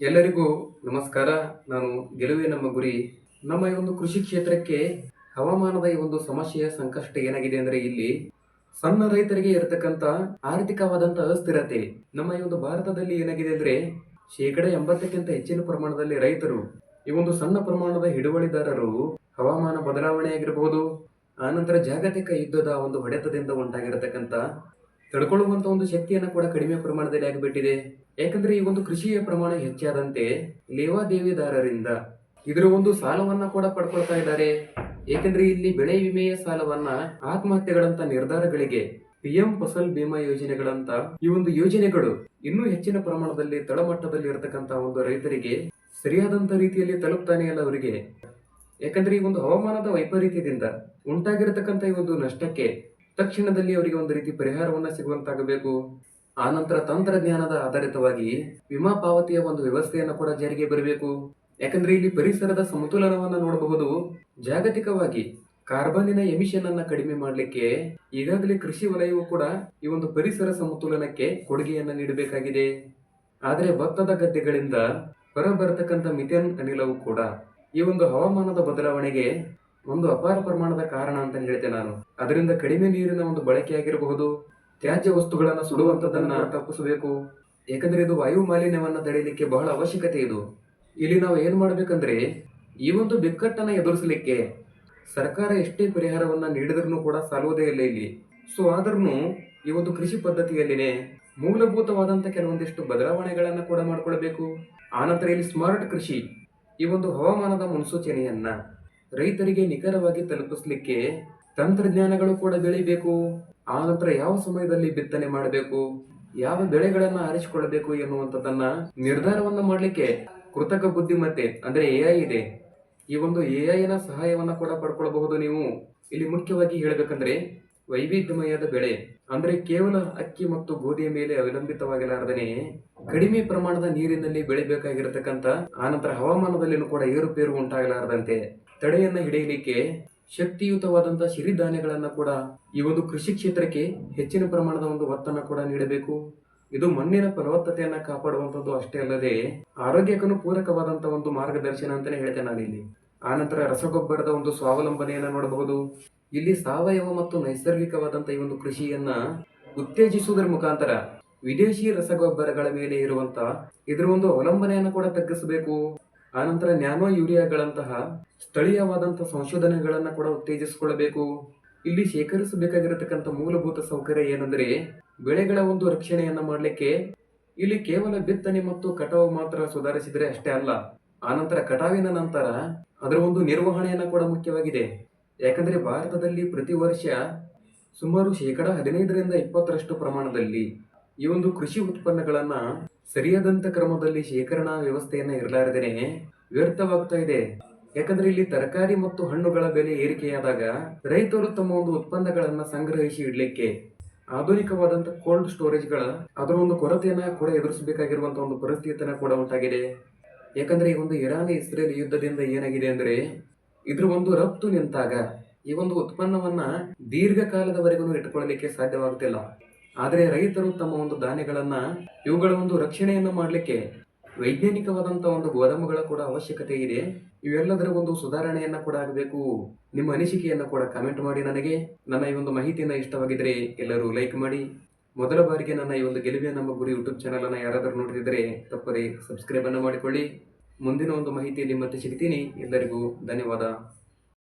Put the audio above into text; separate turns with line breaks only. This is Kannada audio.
ಎಲ್ಲರಿಗೂ ನಮಸ್ಕಾರ. ನಾನು ಗೆಲುವೆ ನಮ್ಮ ಗುರಿ. ನಮ್ಮ ಈ ಒಂದು ಕೃಷಿ ಕ್ಷೇತ್ರಕ್ಕೆ ಹವಾಮಾನದ ಈ ಒಂದು ಸಮಸ್ಯೆಯ ಸಂಕಷ್ಟ ಏನಾಗಿದೆ ಅಂದ್ರೆ ಇಲ್ಲಿ ಸಣ್ಣ ರೈತರಿಗೆ ಇರತಕ್ಕಂತ ಆರ್ಥಿಕವಾದಂತ ಅಸ್ಥಿರತೆ. ನಮ್ಮ ಈ ಒಂದು ಭಾರತದಲ್ಲಿ ಏನಾಗಿದೆ ಅಂದ್ರೆ 80%ಕ್ಕಿಂತ ಹೆಚ್ಚಿನ ಪ್ರಮಾಣದಲ್ಲಿ ರೈತರು ಈ ಒಂದು ಸಣ್ಣ ಪ್ರಮಾಣದ ಹಿಡುವಳಿದಾರರು ಹವಾಮಾನ ಬದಲಾವಣೆ ಆಗಿರಬಹುದು, ಆನಂತರ ಜಾಗತಿಕ ಯುದ್ಧದ ಒಂದು ಹೊಡೆತದಿಂದ ಉಂಟಾಗಿರತಕ್ಕಂತ ತಡ್ಕೊಳ್ಳುವಂತ ಒಂದು ಶಕ್ತಿಯನ್ನ ಕೂಡ ಕಡಿಮೆ ಪ್ರಮಾಣದಲ್ಲಿ ಆಗಿಬಿಟ್ಟಿದೆ. ಯಾಕಂದ್ರೆ ಈ ಒಂದು ಕೃಷಿಯ ಪ್ರಮಾಣ ಹೆಚ್ಚಾದಂತೆ ಲೇವಾದೇವಿದಾರರಿಂದ ಇದರ ಒಂದು ಸಾಲವನ್ನ ಕೂಡ ಪಡ್ಕೊಳ್ತಾ ಇದ್ದಾರೆ. ಏಕೆಂದ್ರೆ ಇಲ್ಲಿ ಬೆಳೆ ವಿಮೆಯ ಸಾಲವನ್ನ ಆತ್ಮಹತ್ಯೆಗಳಂತ ನಿರ್ಧಾರಗಳಿಗೆ ಪಿಎಂ ಫಸಲ್ ಬಿಮಾ ಯೋಜನೆಗಳಂತ ಈ ಒಂದು ಯೋಜನೆಗಳು ಇನ್ನೂ ಹೆಚ್ಚಿನ ಪ್ರಮಾಣದಲ್ಲಿ ತಳಮಟ್ಟದಲ್ಲಿ ಇರತಕ್ಕಂತ ಒಂದು ರೈತರಿಗೆ ಸರಿಯಾದಂತ ರೀತಿಯಲ್ಲಿ ತಲುಪ್ತಾನೆ ಅಲ್ಲ ಅವರಿಗೆ. ಯಾಕಂದ್ರೆ ಈ ಒಂದು ಹವಾಮಾನದ ವೈಪರೀತ್ಯದಿಂದ ಉಂಟಾಗಿರತಕ್ಕಂತ ಈ ಒಂದು ನಷ್ಟಕ್ಕೆ ತಕ್ಷಣದಲ್ಲಿ ಅವರಿಗೆ ಒಂದು ರೀತಿ ಪರಿಹಾರವನ್ನ ಸಿಗುವಂತಾಗಬೇಕು. ಆನಂತರ ತಂತ್ರಜ್ಞಾನದ ಆಧಾರಿತವಾಗಿ ವಿಮಾ ಪಾವತಿಯ ಒಂದು ವ್ಯವಸ್ಥೆಯನ್ನು ಕೂಡ ಜಾರಿಗೆ ಬರಬೇಕು. ಯಾಕಂದ್ರೆ ಇಲ್ಲಿ ಪರಿಸರದ ಸಮತೋಲನವನ್ನ ನೋಡಬಹುದು. ಜಾಗತಿಕವಾಗಿ ಕಾರ್ಬನ್ನಿನ ಎಮಿಷನ್ ಅನ್ನ ಕಡಿಮೆ ಮಾಡಲಿಕ್ಕೆ ಈಗಾಗಲೇ ಕೃಷಿ ವಲಯವು ಕೂಡ ಈ ಒಂದು ಪರಿಸರ ಸಮತೋಲನಕ್ಕೆ ಕೊಡುಗೆಯನ್ನ ನೀಡಬೇಕಾಗಿದೆ. ಆದರೆ ಭತ್ತದ ಗದ್ದೆಗಳಿಂದ ಹೊರಬರತಕ್ಕಂಥ ಮಿಥೇನ್ ಅನಿಲವು ಕೂಡ ಈ ಒಂದು ಹವಾಮಾನದ ಬದಲಾವಣೆಗೆ ಒಂದು ಅಪಾರ ಪ್ರಮಾಣದ ಕಾರಣ ಅಂತ ಹೇಳ್ತೇನೆ ನಾನು. ಅದರಿಂದ ಕಡಿಮೆ ನೀರಿನ ಒಂದು ಬಳಕೆ ಆಗಿರಬಹುದು, ತ್ಯಾಜ್ಯ ವಸ್ತುಗಳನ್ನ ಸುಡುವಂತದನ್ನ ತಪ್ಪಿಸಬೇಕು. ಯಾಕಂದ್ರೆ ಇದು ವಾಯು ಮಾಲಿನ್ಯವನ್ನ ತಡೆಯಲಿಕ್ಕೆ ಬಹಳ ಅವಶ್ಯಕತೆ ಇದು. ಇಲ್ಲಿ ನಾವು ಏನ್ ಮಾಡ್ಬೇಕಂದ್ರೆ ಈ ಒಂದು ಬಿಕ್ಕಟ್ಟನ್ನ ಎದುರಿಸಲಿಕ್ಕೆ ಸರ್ಕಾರ ಎಷ್ಟೇ ಪರಿಹಾರವನ್ನ ನೀಡಿದ್ರೂ ಕೂಡ ಸಾಲುವುದೇ ಇಲ್ಲ ಇಲ್ಲಿ. ಸೊ ಆದ್ರೂ ಈ ಒಂದು ಕೃಷಿ ಪದ್ಧತಿಯಲ್ಲಿನೇ ಮೂಲಭೂತವಾದಂತ ಕೆಲವೊಂದಿಷ್ಟು ಬದಲಾವಣೆಗಳನ್ನ ಕೂಡ ಮಾಡ್ಕೊಳ್ಬೇಕು. ಆನಂತರ ಇಲ್ಲಿ ಸ್ಮಾರ್ಟ್ ಕೃಷಿ ಈ ಒಂದು ಹವಾಮಾನದ ಮುನ್ಸೂಚನೆಯನ್ನ ರೈತರಿಗೆ ನಿಖರವಾಗಿ ತಲುಪಿಸ್ಲಿಕ್ಕೆ ತಂತ್ರಜ್ಞಾನಗಳು ಕೂಡ ಬೆಳಿಬೇಕು. ಆನಂತರ ಯಾವ ಸಮಯದಲ್ಲಿ ಬಿತ್ತನೆ ಮಾಡಬೇಕು, ಯಾವ ಬೆಳೆಗಳನ್ನ ಆರಿಸಿಕೊಳ್ಳಬೇಕು ಎನ್ನುವಂಥದ್ದನ್ನ ನಿರ್ಧಾರವನ್ನ ಮಾಡ್ಲಿಕ್ಕೆ ಕೃತಕ ಬುದ್ಧಿಮತ್ತೆ ಅಂದ್ರೆ ಎಐ ಇದೆ. ಈ ಒಂದು ಎಐನ ಸಹಾಯವನ್ನ ಕೂಡ ಪಡ್ಕೊಳ್ಬಹುದು ನೀವು. ಇಲ್ಲಿ ಮುಖ್ಯವಾಗಿ ಹೇಳಬೇಕಂದ್ರೆ ವೈವಿಧ್ಯಮಯದ ಬೆಳೆ ಅಂದ್ರೆ ಕೇವಲ ಅಕ್ಕಿ ಮತ್ತು ಗೋಧಿಯ ಮೇಲೆ ಅವಲಂಬಿತವಾಗಿಲಾರದನೆ ಕಡಿಮೆ ಪ್ರಮಾಣದ ನೀರಿನಲ್ಲಿ ಬೆಳಿಬೇಕಾಗಿರತಕ್ಕಂತ ಆನಂತರ ಹವಾಮಾನದಲ್ಲಿನೂ ಕೂಡ ಏರುಪೇರು ಉಂಟಾಗಲಾರದಂತೆ ತಡೆಯನ್ನ ಹಿಡಿಯಲಿಕ್ಕೆ ಶಕ್ತಿಯುತವಾದಂತಹ ಸಿರಿಧಾನ್ಯಗಳನ್ನ ಕೂಡ ಈ ಒಂದು ಕೃಷಿ ಕ್ಷೇತ್ರಕ್ಕೆ ಹೆಚ್ಚಿನ ಪ್ರಮಾಣದ ಒಂದು ಒತ್ತನ್ನ ಕೂಡ ನೀಡಬೇಕು. ಇದು ಮಣ್ಣಿನ ಫಲವತ್ತತೆಯನ್ನ ಕಾಪಾಡುವಂತದ್ದು ಅಷ್ಟೇ ಅಲ್ಲದೆ ಆರೋಗ್ಯಕ್ಕೂ ಪೂರಕವಾದಂತಹ ಒಂದು ಮಾರ್ಗದರ್ಶನ ಅಂತಾನೆ ಹೇಳ್ತೇನೆ ನಾನಿಲ್ಲಿ. ಆನಂತರ ರಸಗೊಬ್ಬರದ ಒಂದು ಸ್ವಾವಲಂಬನೆಯನ್ನ ನೋಡಬಹುದು. ಇಲ್ಲಿ ಸಾವಯವ ಮತ್ತು ನೈಸರ್ಗಿಕವಾದಂತ ಈ ಒಂದು ಕೃಷಿಯನ್ನ ಉತ್ತೇಜಿಸುವುದರ ಮುಖಾಂತರ ವಿದೇಶಿ ರಸಗೊಬ್ಬರಗಳ ಮೇಲೆ ಇರುವಂತ ಇದರ ಒಂದು ಅವಲಂಬನೆಯನ್ನು ಕೂಡ ತಗ್ಗಿಸಬೇಕು. ಆನಂತರ ನ್ಯಾನೋ ಯೂರಿಯಾಗಳಂತಹ ಸ್ಥಳೀಯವಾದಂತಹ ಸಂಶೋಧನೆಗಳನ್ನ ಕೂಡ ಉತ್ತೇಜಿಸಿಕೊಳ್ಳಬೇಕು. ಇಲ್ಲಿ ಶೇಖರಿಸಬೇಕಾಗಿರತಕ್ಕಂಥ ಮೂಲಭೂತ ಸೌಕರ್ಯ ಏನಂದ್ರೆ ಬೆಳೆಗಳ ಒಂದು ರಕ್ಷಣೆಯನ್ನ ಮಾಡಲಿಕ್ಕೆ ಇಲ್ಲಿ ಕೇವಲ ಬಿತ್ತನೆ ಮತ್ತು ಕಟಾವು ಮಾತ್ರ ಸುಧಾರಿಸಿದ್ರೆ ಅಷ್ಟೇ ಅಲ್ಲ, ಆನಂತರ ಕಟಾವಿನ ನಂತರ ಅದರ ಒಂದು ನಿರ್ವಹಣೆಯನ್ನ ಕೂಡ ಮುಖ್ಯವಾಗಿದೆ. ಯಾಕಂದ್ರೆ ಭಾರತದಲ್ಲಿ ಪ್ರತಿ ವರ್ಷ ಸುಮಾರು 15% ಪ್ರಮಾಣದಲ್ಲಿ ಈ ಒಂದು ಕೃಷಿ ಉತ್ಪನ್ನಗಳನ್ನ ಸರಿಯಾದಂತ ಕ್ರಮದಲ್ಲಿ ಶೇಖರಣಾ ವ್ಯವಸ್ಥೆಯನ್ನ ಇರಲಾರದೇನೆ ವ್ಯರ್ಥವಾಗ್ತಾ ಇದೆ. ಯಾಕಂದ್ರೆ ಇಲ್ಲಿ ತರಕಾರಿ ಮತ್ತು ಹಣ್ಣುಗಳ ಬೆಲೆ ಏರಿಕೆಯಾದಾಗ ರೈತರು ತಮ್ಮ ಒಂದು ಉತ್ಪನ್ನಗಳನ್ನ ಸಂಗ್ರಹಿಸಿ ಇಡ್ಲಿಕ್ಕೆ ಆಧುನಿಕವಾದಂತ ಕೋಲ್ಡ್ ಸ್ಟೋರೇಜ್ಗಳ ಅದರ ಒಂದು ಕೊರತೆಯನ್ನ ಕೂಡ ಎದುರಿಸಬೇಕಾಗಿರುವಂತಹ ಒಂದು ಪರಿಸ್ಥಿತಿಯನ್ನ ಕೂಡ ಉಂಟಾಗಿದೆ. ಯಾಕಂದ್ರೆ ಈ ಒಂದು ಇರಾನ್ ಇಸ್ರೇಲ್ ಯುದ್ಧದಿಂದ ಏನಾಗಿದೆ ಅಂದ್ರೆ ಇದ್ರ ಒಂದು ರಫ್ತು ನಿಂತಾಗ ಈ ಒಂದು ಉತ್ಪನ್ನವನ್ನ ದೀರ್ಘಕಾಲದವರೆಗೂ ಇಟ್ಟುಕೊಳ್ಳಲಿಕ್ಕೆ ಸಾಧ್ಯವಾಗುತ್ತಿಲ್ಲ. ಆದರೆ ರೈತರು ತಮ್ಮ ಒಂದು ಧಾನ್ಯಗಳನ್ನ ಇವುಗಳ ಒಂದು ರಕ್ಷಣೆಯನ್ನ ಮಾಡಲಿಕ್ಕೆ ವೈಜ್ಞಾನಿಕವಾದಂತಹ ಒಂದು ಗೋದಾಮುಗಳ ಕೂಡ ಅವಶ್ಯಕತೆ ಇದೆ. ಇವೆಲ್ಲದರ ಒಂದು ಸುಧಾರಣೆಯನ್ನ ಕೂಡ ಆಗಬೇಕು. ನಿಮ್ಮ ಅನಿಸಿಕೆಯನ್ನ ಕೂಡ ಕಮೆಂಟ್ ಮಾಡಿ ನನಗೆ. ನನ್ನ ಈ ಒಂದು ಮಾಹಿತಿಯನ್ನ ಇಷ್ಟವಾಗಿದ್ರೆ ಎಲ್ಲರೂ ಲೈಕ್ ಮಾಡಿ. ಮೊದಲ ಬಾರಿಗೆ ನನ್ನ ಈ ಒಂದು ಗೆಲುವೆ ನಮ್ಮ ಗುರಿ ಯೂಟ್ಯೂಬ್ ಚಾನಲ್ ಅನ್ನ ಯಾರಾದರೂ ನೋಡ್ತಿದ್ರೆ ತಪ್ಪದೆ ಸಬ್ಸ್ಕ್ರೈಬ್ ಅನ್ನು ಮಾಡಿಕೊಳ್ಳಿ. ಮುಂದಿನ ಒಂದು ಮಾಹಿತಿಯಲ್ಲಿ ಮತ್ತೆ ಸಿಗ್ತೀನಿ. ಎಲ್ಲರಿಗೂ ಧನ್ಯವಾದ.